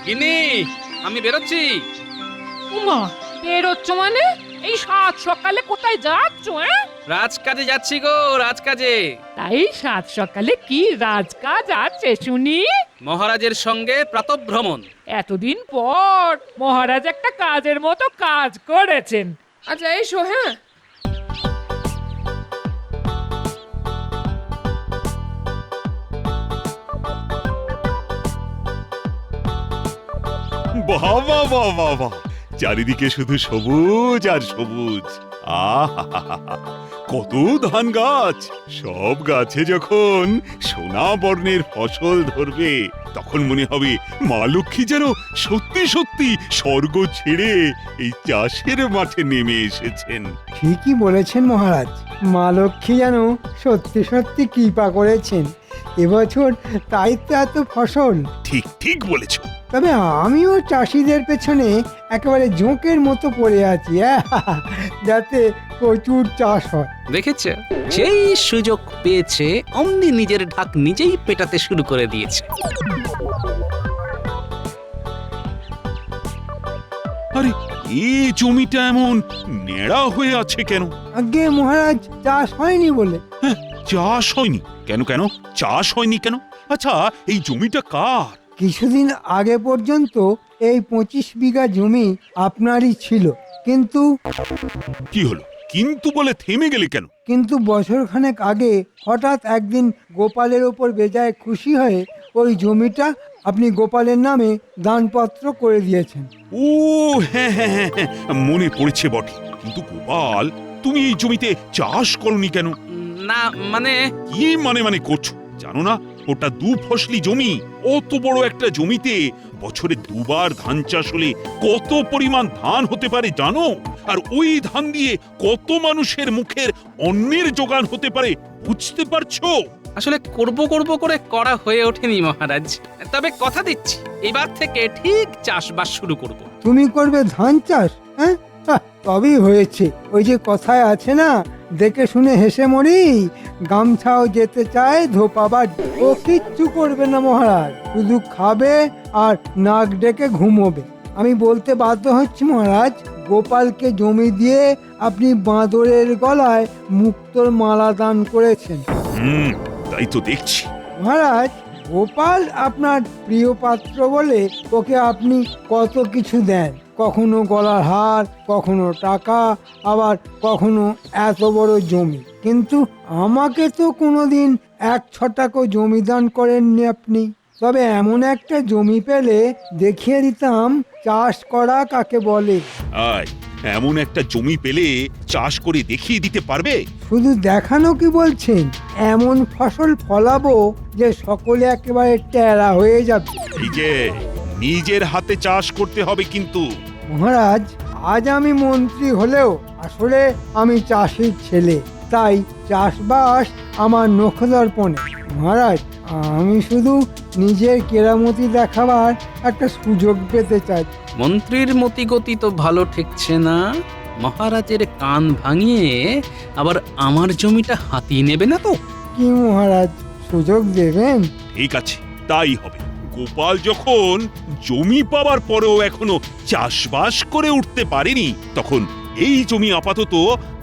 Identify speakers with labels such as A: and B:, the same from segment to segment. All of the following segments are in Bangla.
A: গিন্নি, আমি বেরোচ্ছি।
B: উমা, বেরোচ্ছ মানে? এই সাত সকালে কোথায় যাচ্ছ?
A: রাজকাজে যাচ্ছি গো, রাজকাজে।
B: তাই সাত সকালে কি রাজকাজ আছে শুনি?
A: মহারাজের সঙ্গে প্রাতঃভ্রমণ।
B: এতদিন পর মহারাজ একটা কাজের মতো কাজ করেছেন।
C: আচ্ছা এসো, হ্যাঁ।
D: বাহ বাহ বাহ বাহ বাহ, চারিদিকে শুধু সবুজ আর সবুজ। আহা, কত ধান গাছ! সব গাছে যখন সোনা বর্ণের ফসল ধরবে তখন মনে হবে মা লক্ষ্মী যেন সত্যি সত্যি স্বর্গ ছেড়ে এই চাষের মাঠে নেমে এসেছেন।
E: ঠিকই বলেছেন মহারাজ, মা লক্ষ্মী যেন সত্যি সত্যি কৃপা করেছেন এবছর, তাই তো এত ফসল।
D: ঠিক ঠিক বলেছ।
E: তবে আমিও চাষিদের পেছনে একেবারে জোঁকের মতো পড়ে আছি, যাতে প্রচুর চাষ হয়।
A: দেখেছ, যেই সুযোগ পেয়েছে অমনি নিজের ঢাক নিজেই পেটাতে শুরু করে দিয়েছে।
D: আরে এই জমিটা এমন নেড়া হয়ে আছে কেন?
E: আগে মহারাজ, চাষ হয়নি বলে।
D: হ্যাঁ, চাষ হয়নি কেন? কেন চাষ হয়নি কেন? আচ্ছা, এই জমিটা কার?
E: কিছুদিন আগে পর্যন্ত এই 25 বিঘা জমি আপনারই ছিল, কিন্তু
D: কি হলো? কিন্তু বলে থেমে গেলে কেন?
E: বছরখানেক আগে হঠাৎ একদিন গোপালের ওপর বেজায় খুশি হয়ে ওই জমিটা আপনি গোপালের নামে দানপত্র করে দিয়েছেন।
D: ও হ্যাঁ হ্যাঁ হ্যাঁ হ্যাঁ, মনে পড়েছে বটে। কিন্তু গোপাল, তুমি এই জমিতে চাষ করনি কেন?
A: না মানে,
D: কি মানে করছো? জানো না ওটা দু ফসলি জমি? অত বড় একটা জমিতে বছরে দুবার ধান চাষ হলে কত পরিমাণ ধান হতে পারে জানো? আর ওই ধান দিয়ে কত মানুষের মুখের অন্নের যোগান হতে পারে বুঝতে পারছো?
A: আসলে করব করে করা হয়ে ওঠেনি মহারাজ। তবে কথা দিচ্ছি, এবার থেকে ঠিক চাষবাস শুরু করব।
E: তুমি করবে ধান চাষ? হ্যাঁ, তবেই হয়েছে। ওই যে কথায় আছে না, দেখে শুনে হেসে মরি, গামছাও যেতে চায় ধোপাবার। ও কিচ্ছু করবে না মহারাজ, শুধু খাবে আর নাক ডেকে ঘুমোবে। আমি বলতে বাধ্য হচ্ছি মহারাজ, গোপালকে জমি দিয়ে আপনি বাঁদরের গলায় মুক্তোর মালা দান করেছেন।
D: তাই তো দেখছি।
E: মহারাজ, গোপাল আপনার প্রিয় পাত্র বলে ওকে আপনি কত কিছু দেন, কখনো গলার হার, কখনো টাকা, আবার কখনো এত বড় জমি। কিন্তু আমাকে তো কোনোদিন 1 ছটাকও জমি দান করেননি আপনি। তবে এমন একটা জমি পেলে দেখিয়ে দিতাম চাষ করা কাকে বলে।
D: আয়, এমন একটা জমি পেলে চাষ করে দেখিয়ে দিতে পারবে?
E: শুধু দেখানো কি বলছেন, এমন ফসল ফলাবো যে সকলে একেবারে টেরা হয়ে যাবে।
D: এই যে নিজের হাতে চাষ করতে হবে কিন্তু।
E: মহারাজ, আজ আমি মন্ত্রী হলেও আসলে আমি চাষির ছেলে, তাই চাষবাস আমার নখদর্পণে। মহারাজ, আমি শুধু নিজের কেরামতি দেখাবার একটা সুযোগ পেতে চাই।
A: মন্ত্রীর মতিগতি তো ভালো ঠেকছে না। মহারাজের কান ভাঙিয়ে আবার আমার জমিটা হাতিয়ে নেবে না তো?
E: কি মহারাজ, সুযোগ দেবেন?
D: ঠিক আছে, তাই হবে। গোপাল যখন জমি পাওয়ার পরেও এখনো চাষবাস করে উঠতে পারেনি, তখন এই জমি আপাতত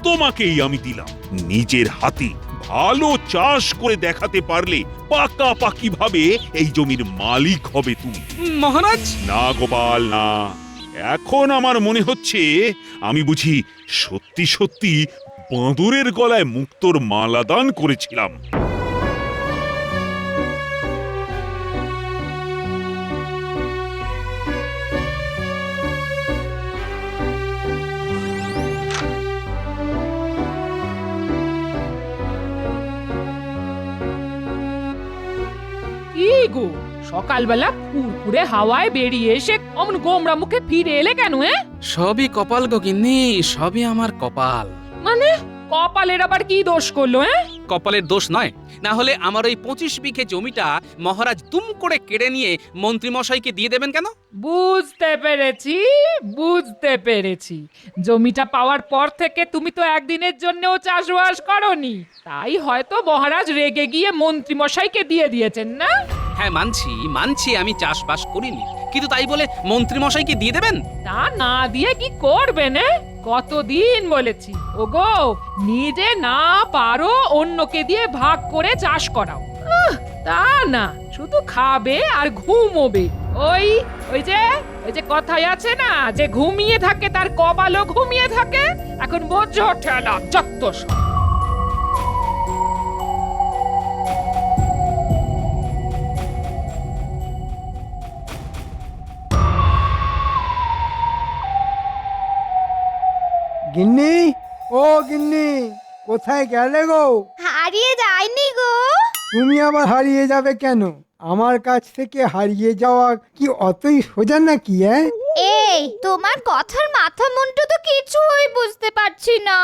D: তোমাকেই আমি দিলাম। নিজের হাতে ভালো চাষ করে দেখাতে পারলে পাকাপাকি ভাবে এই জমির মালিক হবে তুমি।
A: মহারাজ,
D: না গোপাল, না। এখন আমার মনে হচ্ছে আমি বুঝি সত্যি সত্যি বাঁদরের গলায় মুক্তোর মালা দান করেছিলাম।
B: কি গো, সকালবেলা ফুরফুরে হাওয়ায় বেরিয়ে এসে অমন গোমরা মুখে ফিরে এলে কেন?
A: সবই কপাল গো গিন্নি, সবই আমার কপাল।
B: মানে কপালের আবার কি দোষ করলো?
A: কপালের দোষ নয়, না হলে আমার ওই 25 বিঘে জমিটা মহারাজ তুম করে কেড়ে নিয়ে মন্ত্রী মশাইকে দিয়ে দেবেন কেন?
B: বুঝতে পেরেছি। জমিটা পাওয়ার পর থেকে তুমি তো একদিনের জন্যও চাষবাস করনি, তাই হয়তো মহারাজ রেগে গিয়ে মন্ত্রী মশাইকে দিয়ে দিয়েছেন না?
A: হ্যাঁ, মানছি আমি চাষবাস করিনি, কিন্তু তাই বলে মন্ত্রী মশাইকে দিয়ে দেবেন?
B: তা না দিয়ে কি করবেন? কতদিন বলেছি ওগো, নিজে না পারো অন্যকে দিয়ে ভাগ করে চাষ করাও। তা না, শুধু খাবে আর ঘুমোবে। ওই ওই যে কথাই আছে না, যে ঘুমিয়ে থাকে তার কপালও ঘুমিয়ে থাকে। এখন বোঝো ঠেলা যত সব।
E: গিন্নি, ও গিন্নি, কোথায় গেলে গো?
C: হারিয়ে যায়নি গো।
E: তুমি আবার হারিয়ে যাবে কেন? আমার কাছ থেকে হারিয়ে যাওয়া কি অতই সোজা নাকি?
C: এই তোমার কথার মাথা মুন্ডু তো কিছুই বুঝতে পারছি না।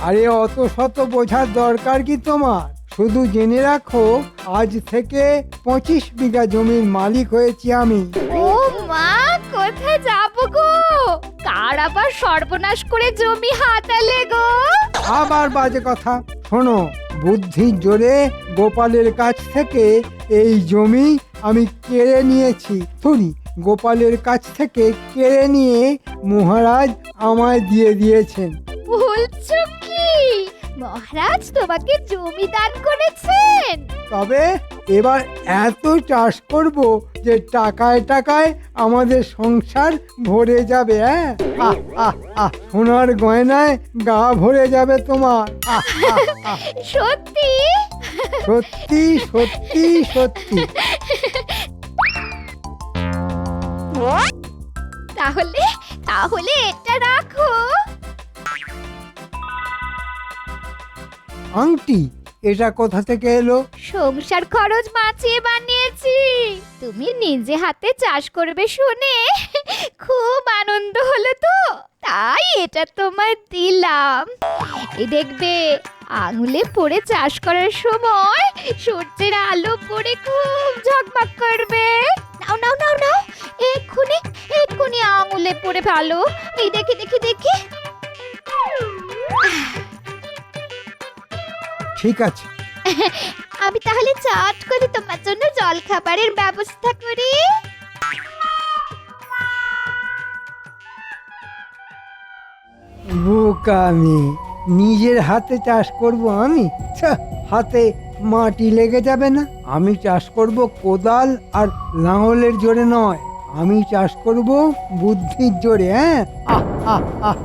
E: আরে অত শত বোঝার দরকার কি তোমার? শুধু জেনে রাখো, আজ থেকে 25 বিঘা জমির মালিক হয়েছি আমি।
C: ও মা, কোথায় যাবো গো? কার আবার সর্বনাশ করে জমি হাতালে গো?
E: আবার বাজে কথা। শোনো, বুদ্ধির জোরে গোপালের কাছ থেকে এই জমি আমি কেড়ে নিয়েছি। সরি, গোপালের কাছ থেকে কেড়ে নিয়ে মহারাজ আমায় দিয়ে দিয়েছেন।
C: বলছো কি মহারাজ তোমাকে জমি দান করেছেন?
E: তবে এবার এত চাষ করব যে টাকায় টাকায় আমাদের সংসার ভরে যাবে। আহ আহ আহ, সোনার গয়নায় গা ভরে যাবে তোমার। আহ আহ আহ,
C: সত্যি?
E: সত্যি সত্যি সত্যি।
C: তাহলে তাহলে এটা রাখো।
E: আংটি? এটা কোথা থেকে এলো?
C: সংসার খরচ বাঁচিয়ে বানিয়েছি। তুমি নিজে হাতে চাষ করবে শুনে খুব আনন্দ হলো তো, তাই এটা তোমায় দিলাম। এই দেখবে, আঙুলে পড়ে চাষ করার সময় সূর্যের আলো পড়ে খুব ঝকমক করবে। নাও নাও নাও নাও, এক্ষুনি এক্ষুনি আঙুলে পড়ে ভালো। এই দেখি দেখি দেখি।
E: ঠিক আছে,
C: আমি তাহলে চট করে তোমার জন্য জল খাবারের ব্যবস্থা করি।
E: বোকা আমি, নিজের হাতে চাষ করব আমি? ছ্যা, হাতে মাটি লেগে যাবে না? আমি চাষ করব কোদাল আর লাঙলের জোরে নয়, আমি চাষ করব বুদ্ধির জোরে। আহ আহ আহ,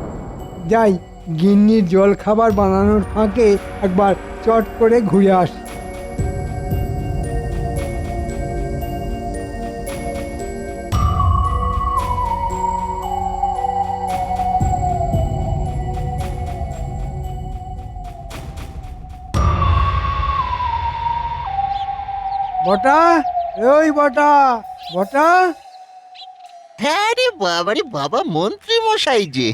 E: যাই, গিন্নির জল খাবার বানানোর ফাঁকে একবার চট করে ঘুরে আসি। বটা, ওই বটা, বটা।
F: হ্যাঁ রে বাবা, রে বাবা, মন্ত্রী মশাই যে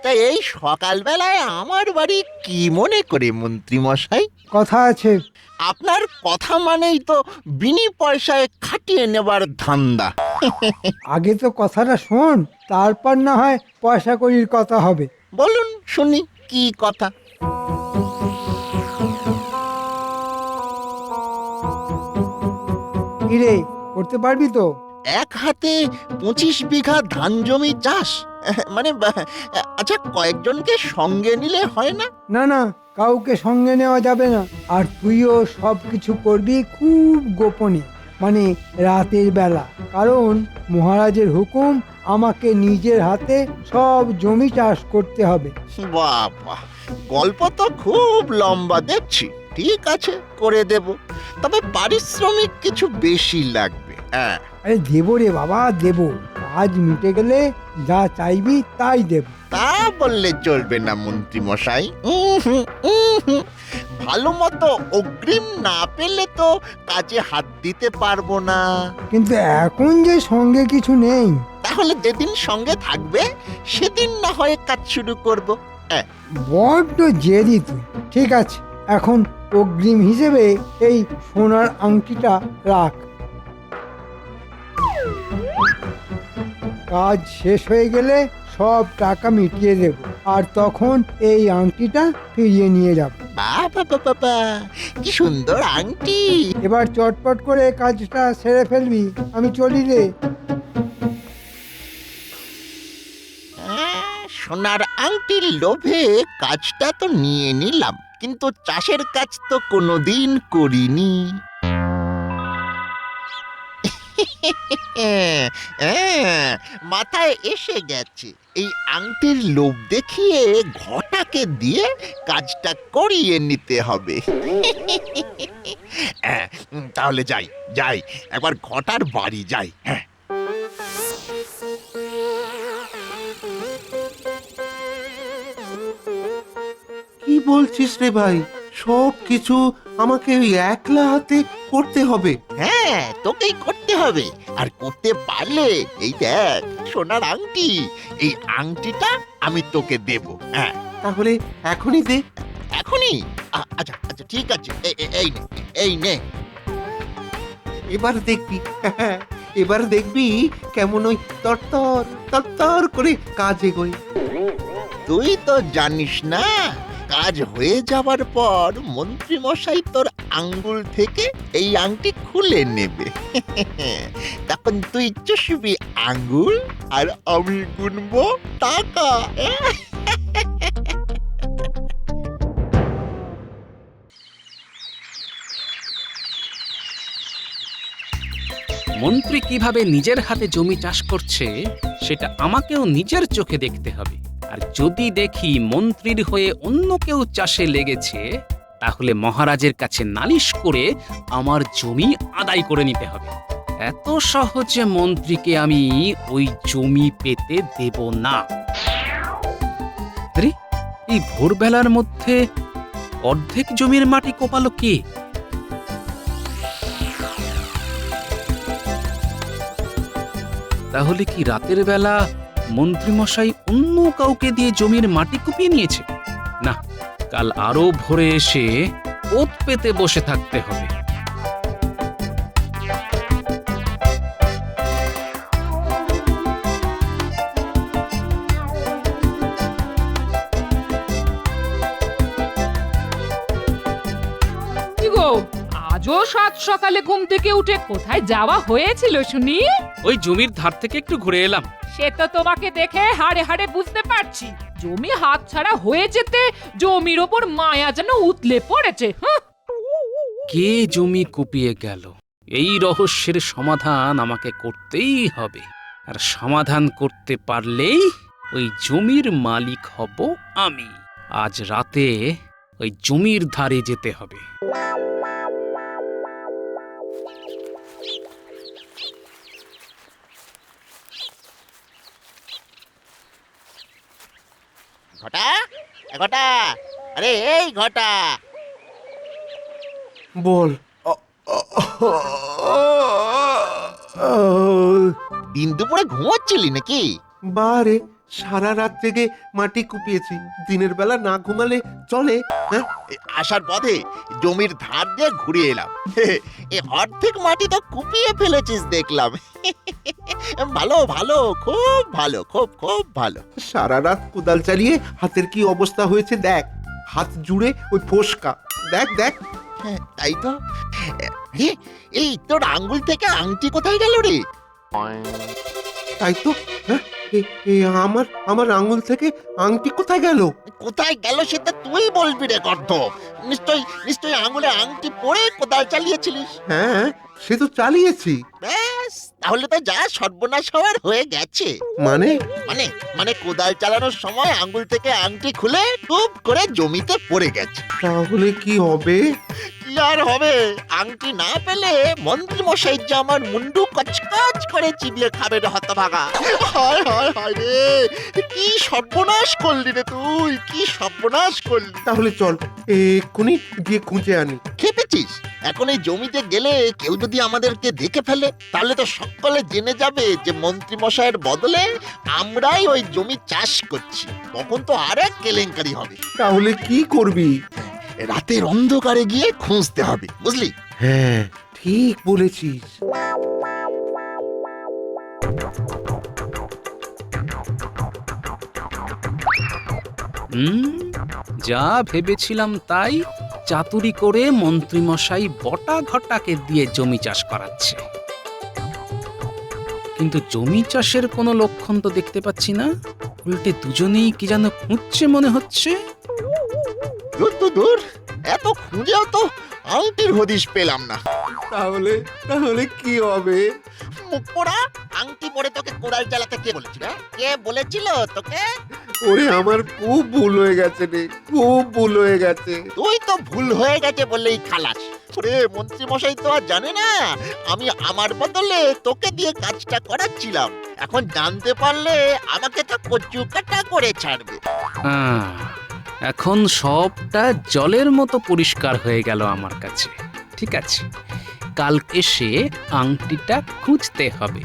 F: তাই এই সকালবেলায় আমার বাড়ি কি মনে করে মন্ত্রী মশাই?
E: কথা আছে।
F: আপনার কথা মানেই তো বিনি পয়সায় খাটিয়ে নেবার ধান্দা।
E: আগে তো কথাটা শোন, তারপর না হয় পয়সা কড়ির কথা হবে।
F: বলুন শুনি, কি কথা?
E: কিরে, করতে পারবি তো?
F: এক হাতে 25 বিঘা ধান জমি চাষ, মানে আচ্ছা, কয়েকজনকে সঙ্গে নিলে হয় না?
E: না না, কাউকে সঙ্গে নেওয়া যাবে না। আর তুইও সব কিছু করবি খুব গোপনে, মানে রাতের বেলা। কারণ মহারাজের হুকুম, আমাকে নিজের হাতে সব জমি চাষ করতে হবে।
F: বাবা, গল্প তো খুব লম্বা দেখছি। ঠিক আছে, করে দেব, তবে পারিশ্রমিক কিছু বেশি লাগবে। হ্যাঁ,
E: আরে দেবো রে বাবা, দেবো। কাজ মিটে গেলে যা চাইবি তাই দেব।
F: তা বললে চলবে না মন্ত্রী মশাই। ভালো মতো অগ্রিম না পেলে তো কাজে হাত দিতে পারবো না।
E: কিন্তু এখন যে সঙ্গে কিছু নেই।
F: তাহলে যেদিন সঙ্গে থাকবে সেদিন না হয় কাজ শুরু করব।
E: বড্ড জেদি তুই। ঠিক আছে, এখন অগ্রিম হিসেবে এই সোনার আংটিটা রাখ। কাজ শেষ হয়ে গেলে সব টাকা মিটিয়ে দেব, আর তখন এই আংটিটা ফিরিয়ে নিয়ে যাব।
F: বাবা বাবা, কি সুন্দর আংটি!
E: এবার চটপট করে কাজটা সেরে ফেলবি, আমি চলি রে।
F: সোনার আংটির লোভে কাজটা তো নিয়ে নিলাম, কিন্তু চাষের কাজ তো কোনোদিন করিনি। মাথায় এসে গেছে, এই আংটির লোভ দেখিয়ে ঘটাকে দিয়ে কাজটা করিয়ে নিতে হবে। তাহলে যাই যাই, একবার ঘটার বাড়ি যাই। হ্যাঁ,
G: কি বলছিস রে ভাই? সব কিছু আমাকে ওই একলা হাতে করতে হবে?
F: হ্যাঁ, তোকেই করতে হবে। আর করতে পারলে এই দেখ সোনার আংটি, এই আংটিটা আমি তোকে দেব। হ্যাঁ,
G: তাহলে এখনই দে।
F: এখনই? আচ্ছা আচ্ছা, ঠিক আছে, এই নে, এই নে।
G: এবার দেখবি, এবার দেখবি কেমন ওই তরতর তরতর করে কাজ এগোয়।
F: তুই তো জানিস না, কাজ হয়ে যাবার পর মন্ত্রী মশাই তোর আঙ্গুল থেকে এই আংটি খুলে নেবে। তখন তুই চুষবি আঙ্গুল আর আমি গুনবো টাকা।
A: মন্ত্রী কিভাবে নিজের হাতে জমি চাষ করছে সেটা আমাকেও নিজের চোখে দেখতে হবে। আর যদি দেখি মন্ত্রীর হয়ে অন্য কেউ চাষে লেগেছে, তাহলে মহারাজের কাছে নালিশ করে আমার জমি আদায় করে নিতে হবে। এত সহজে মন্ত্রীকে আমি ওই জমি পেতে দেব না। আরে, এই ভোরবেলার মধ্যে অর্ধেক জমির মাটি কোপালো কে? তাহলে কি রাতের বেলা মন্ত্রীমশাই অন্য কাউকে দিয়ে জমির মাটি কুপিয়ে নিয়েছে? না, কাল আরো ভোরে এসে ওত পেতে বসে থাকতে হবে।
B: কি গো, আজও সাত সকালে ঘুম থেকে উঠে কোথায় যাওয়া হয়েছিল শুনি?
A: ওই জমির ধার থেকে একটু ঘুরে এলাম।
B: সে তো তোমাকে দেখে হাড়ে হাড়ে বুঝতে পারছি, জমি হাতছাড়া হয়ে যেতে জমির ওপর মায়া যেন উতলে পড়েছে।
A: কে জমি কুপিয়ে গেল, এই রহস্যের সমাধান আমাকে করতেই হবে। আর সমাধান করতে পারলেই ওই জমির মালিক হব আমি। আজ রাতে ওই জমির ধারে যেতে হবে।
F: ঘটা, ঘটা, আরে এই ঘটা।
G: বল।
F: দিন দুপুরে ঘুমোচ্ছিলি নাকি?
G: বারে, সারা রাত জেগে মাটি কুপিয়েছি। দিনের বেলা না ঘুমালে চলে? হ্যাঁ,
F: আসার পথে জমির ধার দিয়ে ঘুরে এলাম। এ অর্ধেক মাটি তো কুপিয়ে ফেলেছিস দেখলাম। ভালো ভালো, খুব ভালো, খুব খুব ভালো।
G: সারা রাত কোদাল চালিয়ে হাতের কি অবস্থা হয়েছে দেখ। হাত জুড়ে ওই ফোসকা, দেখ দেখ।
F: হ্যাঁ, তাই তো। এই তোর আঙ্গুল থেকে আংটি কোথায় গেল রে?
G: তাই তো। হ্যাঁ, আমার আঙুল থেকে আংটি কোথায় গেল?
F: কোথায় গেল সেটা তুই বলবি রে গর্ধ। নিশ্চয়ই আঙ্গুলে আংটি পরে কোদাল চালিয়েছিলিস।
G: হ্যাঁ, সে তো চালিয়েছি।
F: ব্যাস, তাহলে তো যা সর্বনাশ হওয়ার হয়ে গেছে।
G: মানে?
F: মানে মানে কোদাল চালানোর সময় আঙ্গুল থেকে আংটি খুলে টুপ করে জমিতে পড়ে গেছে।
G: তাহলে কি হবে?
F: কি আর হবে, আংটি না পেলে মন্ত্রী মশাই যে আমার মুন্ডু কচকচ করে চিবিয়ে খাবে রে হতভাগা। হায় হায় হায় রে, কি সর্বনাশ করলি রে তুই, কি সর্বনাশ করলি।
G: তাহলে চল এক্ষুনি গিয়ে খুঁজে আনি।
F: খেপেছিস? এখন এই জমিতে গেলে কেউ যদি আমাদেরকে দেখে ফেলে, তাহলে তো সকলে জেনে যাবে যে মন্ত্রী মশাইয়ের বদলে আমরাই ওই জমি চাষ করছি। তখন তো আরেক কেলেঙ্কারি হবে।
G: তাহলে কি করবি?
F: রাতের অন্ধকারে গিয়ে খুঁজতে হবে, বুঝলি?
G: হ্যাঁ, ঠিক বলেছিস।
A: যা ভেবেছিলাম তাই। চাতুরি করে মন্ত্রীমশাই বটা ঘটাকে দিয়ে জমি চাষ করাচ্ছে, কিন্তু জমি চাষের কোনো লক্ষণ তো দেখতে পাচ্ছি না। উল্টে দুজনেই কি যেন খুঁজছে মনে হচ্ছে।
F: দূর তো দূর, এত খুঁজেও তো আংটির হদিশ পেলাম না।
G: তাহলে তাহলে কি হবে?
F: মুখ পোড়া, আংটি পরে তোকে কোড়াল চালাতে কে বলেছিল? কে বলেছিল তোকে?
G: ওরে আমার খুব ভুল হয়ে গেছে রে, খুব ভুল হয়ে গেছে।
F: তুই তো ভুল হয়ে গেছে বললেই খালাস। ওরে মন্ত্রী মশাই তো আর জানে না আমি আমার বদলে তোকে দিয়ে কাজটা করাচ্ছিলাম। এখন জানতে পারলে আমাকে তো কচু কাটা করে ছাড়বে।
A: আহ, এখন সবটা জলের মতো পরিষ্কার হয়ে গেল আমার কাছে। ঠিক আছে, কাল এসে আংটিটা খুঁজতে হবে।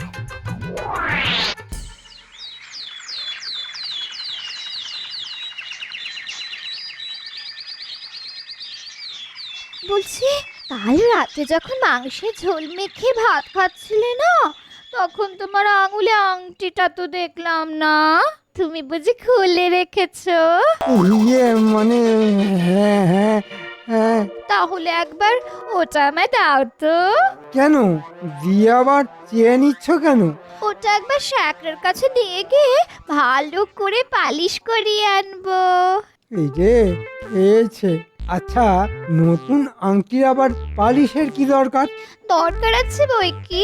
C: বলছি, কাল রাতে যখন মাংসের ঝোল মেখে ভাত খাচ্ছিলে না, তখন তোমার আঙুলে আংটিটা তো দেখলাম না। তুমি বুঝি খুলে রেখেছো?
E: ইয়ে মানে হ্যাঁ হ্যাঁ হ্যাঁ।
C: তাহলে একবার ওটা আমায় দাও তো।
E: কেন দিয়ে আবার চেয়ে নিচ্ছ কেন?
C: ওটা একবার শ্যাকরের কাছে দিয়ে গিয়ে ভালো করে পালিশ করিয়ে আনবো।
E: এই যে পেয়েছে। আচ্ছা, নতুন আংটির আবার পালিশের কি দরকার?
C: দরকার আছে বই কি,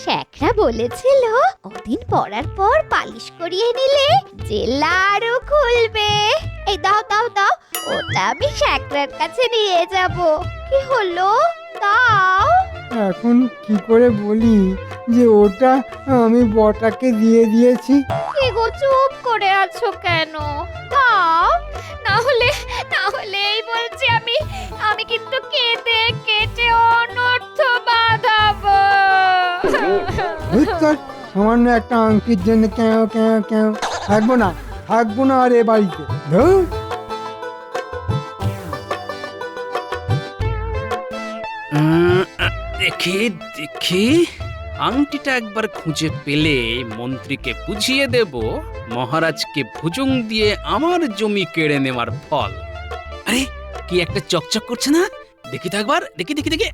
C: শ্যাকরা বলেছিল ওদিন পরার পর পালিশ করিয়ে নিলে জেলা আরো খুলবে। এই দাও দাও দাও, ওটা আমি শ্যাকরার কাছে নিয়ে যাব। কি হলো, দাও।
E: এখন কি করে বলি যে ওটা আমি বটাকে দিয়ে দিয়েছি?
C: কি গো, চুপ করে আছো কেন? দাও, না হলে এই বলছি আমি কিন্তু কেঁদে কেটে অনর্থ বাঁধাবো।
E: বুঝছো, সামান্য একটা আংটির জন্য কেন কেন কেন থাকবো না আর এ বাড়িতে। ধুর।
A: দেখি দেখি, আংটিটা একবার খুঁজে পেলে মন্ত্রীকে বুঝিয়ে দেব মহারাজকে ভুজুং দিয়ে আমার জমি কেড়ে নেওয়ার ফল। আরে কি একটা চকচক করছে না, দেখি তো একবার, দেখি দেখি দেখি।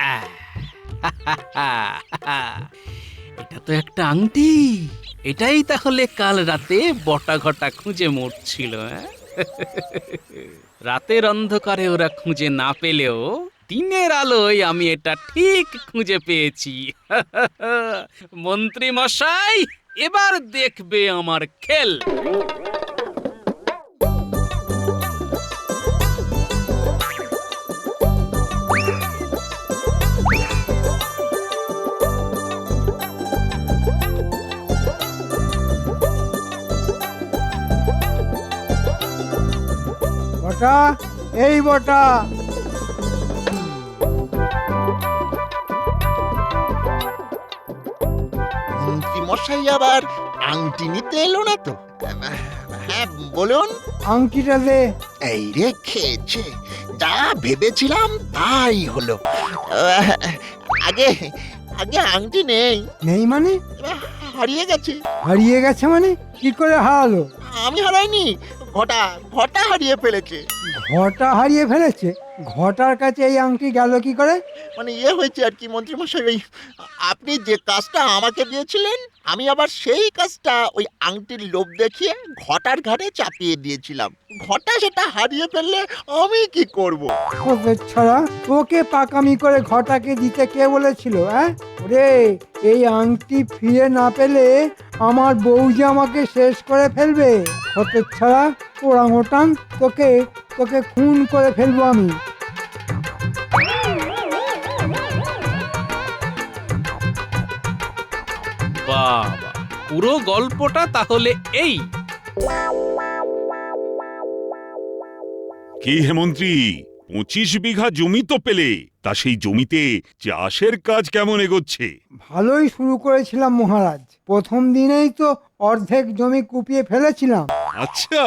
A: আহ, এটা তো একটা আংটি। এটাই তাহলে কাল রাতে বটা ঘটা খুঁজে মরছিল। রাতের অন্ধকারে ওরা খুঁজে না পেলেও দিনের আলোয় আমি এটা ঠিক খুঁজে পেয়েছি। মন্ত্রী মশাই, এবার দেখবে আমার খেল।
E: বটা, এই বটা।
F: মন্ত্রী মশাই আবার আংটি নিতে এলো না তো? হ্যাঁ বলুন।
E: আংটিটা দে।
F: এই রে খেয়েছে, যা ভেবেছিলাম তাই হলো। আহ, আগে আগে আংটি নেই,
E: নেই মানে?
F: হারিয়ে গেছে।
E: হারিয়ে গেছে মানে? কি করে হারালো?
F: আমি হারাইনি, ঘটা ঘটা হারিয়ে ফেলেছে।
E: ঘটা হারিয়ে ফেলেছে? ঘটার কাছে এই আংটি গেল কি করে?
F: মানে ইয়ে হয়েছে আর কি মন্ত্রী মশাই, ওই আপনি যে কাজটা আমাকে দিয়েছিলেন আমি আবার সেই কাজটা ওই আংটির লোভ দেখিয়ে ঘটার ঘাড়ে চাপিয়ে দিয়েছিলাম। ঘটা সেটা হারিয়ে ফেললে আমি কি করব?
E: ওকে ছাড়া ওকে পাকামি করে ঘটাকে দিতে কে বলেছিল? হ্যাঁ ওরে, এই আংটি ফিরে না পেলে আমার বউ যে আমাকে শেষ করে ফেলবে। ওকে ছাড়া ওরাংওটাং, তোকে খুন করে ফেলবো আমি।
A: বাবা, পুরো গল্পটা তাহলে এই।
D: কি হে মন্ত্রী, 25 বিঘা জমি তো পেলে, তা সেই জমিতে চাষের কাজ কেমন এগোচ্ছে?
E: ভালোই শুরু করেছিলাম মহারাজ। প্রথম দিনেই তো অর্ধেক জমি কুপিয়ে ফেলেছিলাম,
D: আচ্ছা,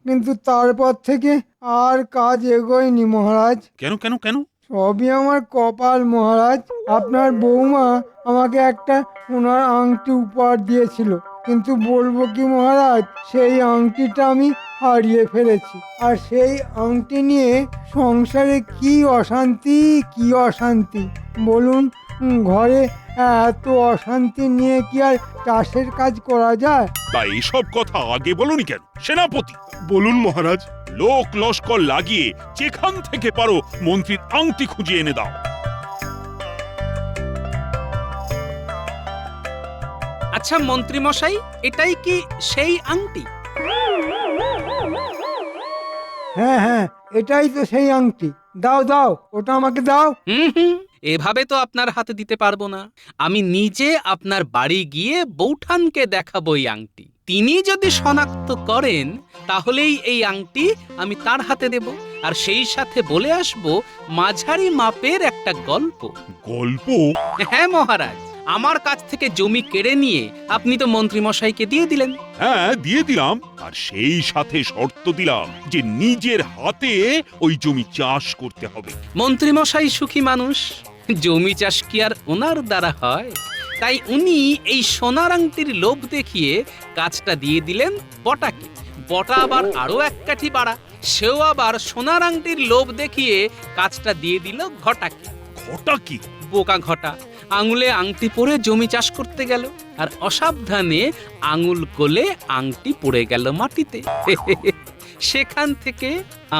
E: কিন্তু তারপর থেকে আর কাজ এগোয়নি মহারাজ।
D: কেন কেন কেন?
E: সবই আমার কপাল মহারাজ। আপনার বৌমা আমাকে একটা সোনার আংটি উপহার দিয়েছিল, কিন্তু বলবো কি মহারাজ, সেই আংটিটা আমি হারিয়ে ফেলেছি। আর সেই আংটি নিয়ে সংসারে কি অশান্তি, কি অশান্তি বলুন। ঘরে এত অশান্তি নিয়ে কি আর চাষের কাজ করা যায়?
D: তা এসব কথা আগে বলনি কেন সেনাপতি? বলুন মহারাজ। লোক লস্কর লাগিয়ে যেখান থেকে পারো মন্ত্রীর আংটি খুঁজে এনে দাও।
A: আচ্ছা মন্ত্রী মশাই, এটাই কি সেই আংটি?
E: হ্যাঁ হ্যাঁ, এটাই তো সেই আংটি। দাও দাও, ওটা আমাকে দাও।
A: হুম, এভাবে তো আপনার হাতে দিতে পারবো না। আমি নিজে আপনার বাড়ি গিয়ে বৌঠানকে দেখাবো এই আংটি। তিনি যদি শনাক্ত করেন তাহলেই এই আংটি আমি তার হাতে দেব, আর সেই সাথে বলে আসবো মাঝারি মাপের একটা গল্প।
D: গল্প?
A: হ্যাঁ মহারাজ, আমার কাছ থেকে জমি কেড়ে নিয়ে আপনি তো মন্ত্রী মশাইকে দিয়ে দিলেন।
D: হ্যাঁ দিয়ে দিলাম, আর সেই সাথে শর্ত দিলাম যে নিজের হাতে ওই জমি চাষ করতে হবে।
A: মন্ত্রী মশাই সুখী মানুষ, জমি চাষ কি আর ওনার দ্বারা হয়? তাই উনি এই সোনার আংটির লোভ দেখিয়ে কাজটা দিয়ে দিলেন বটাকে। বটা আবার আরো এক কাঠি বাড়া, সেও আবার সোনার আংটির লোভ দেখিয়ে কাজটা দিয়ে দিল ঘটাকে।
D: ঘটা কি?
A: বোকা ঘটা আঙুলে আংটি পরে জমি চাষ করতে গেল, আর অসাবধানে আঙুল গলে আংটি পড়ে গেল মাটিতে। সেখান থেকে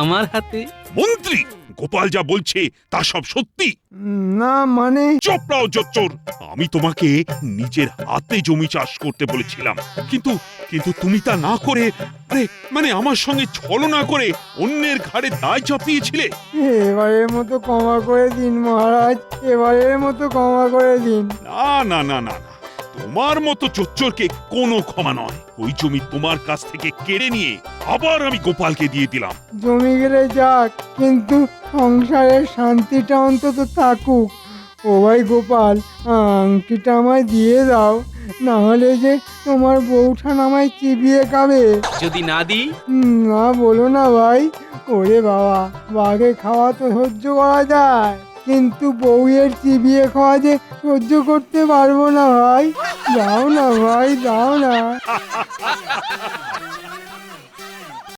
A: আমার হাতে।
D: মন্ত্রী, গোপাল যা বলছে তা সব সত্যি?
E: না মানে,
D: চোপড়াও জোচ্চোর। আমি তোমাকে নিজের হাতে জমি চাষ করতে বলেছিলাম, কিন্তু কিন্তু তুমি তা না করে, মানে আমার সঙ্গে ছলনা করে অন্যের ঘাড়ে দায় চাপিয়েছিলে।
E: এবারের মতো ক্ষমা করে দিন মহারাজ, এবারের মতো ক্ষমা করে দিন।
D: না না না না না, তোমার মতো চোচ্চোরকে কোনো ক্ষমা নয়। ওই জমি তোমার কাছ থেকে কেড়ে নিয়ে আবার আমি গোপালকে দিয়ে দিলাম।
E: জমি গেলে যাক, কিন্তু সংসারের শান্তিটা অন্তত থাকুক। ও ভাই গোপাল, আংটিটা আমায় দিয়ে দাও, না হলে যে তোমার বউঠান আমায় চিবিয়ে খাবে।
A: যদি না দিই?
E: না বলো না ভাই। ওরে বাবা, বাঘে খাওয়া তো সহ্য করা যায়, কিন্তু বউয়ের চিবিয়ে খাওয়া যে সহ্য করতে পারবো না ভাই। দাও না ভাই, দাও না।